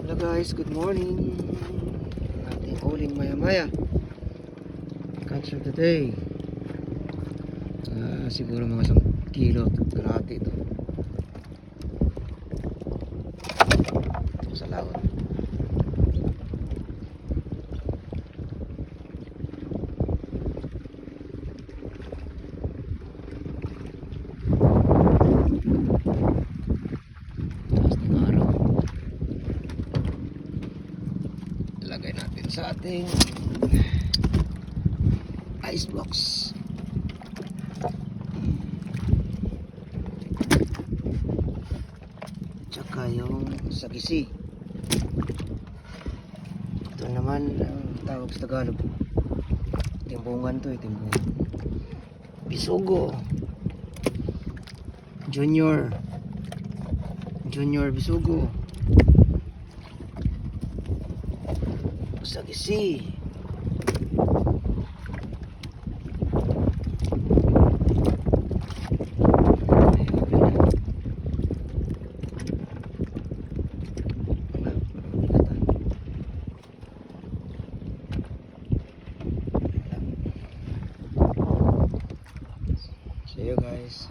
Hello guys, good morning. Ating uling maya-maya. Catch of the day. Siguro mga 1 kilo kalahati ito. Sa laot. Taas ng araw. Ilagay natin sa ating ice box. Tsaka yung sagisi. Ito naman ang tawag sa Tagalog. Timbungan to, timbungan. Bisugo. Junior bisugo. Sagisi. See you guys.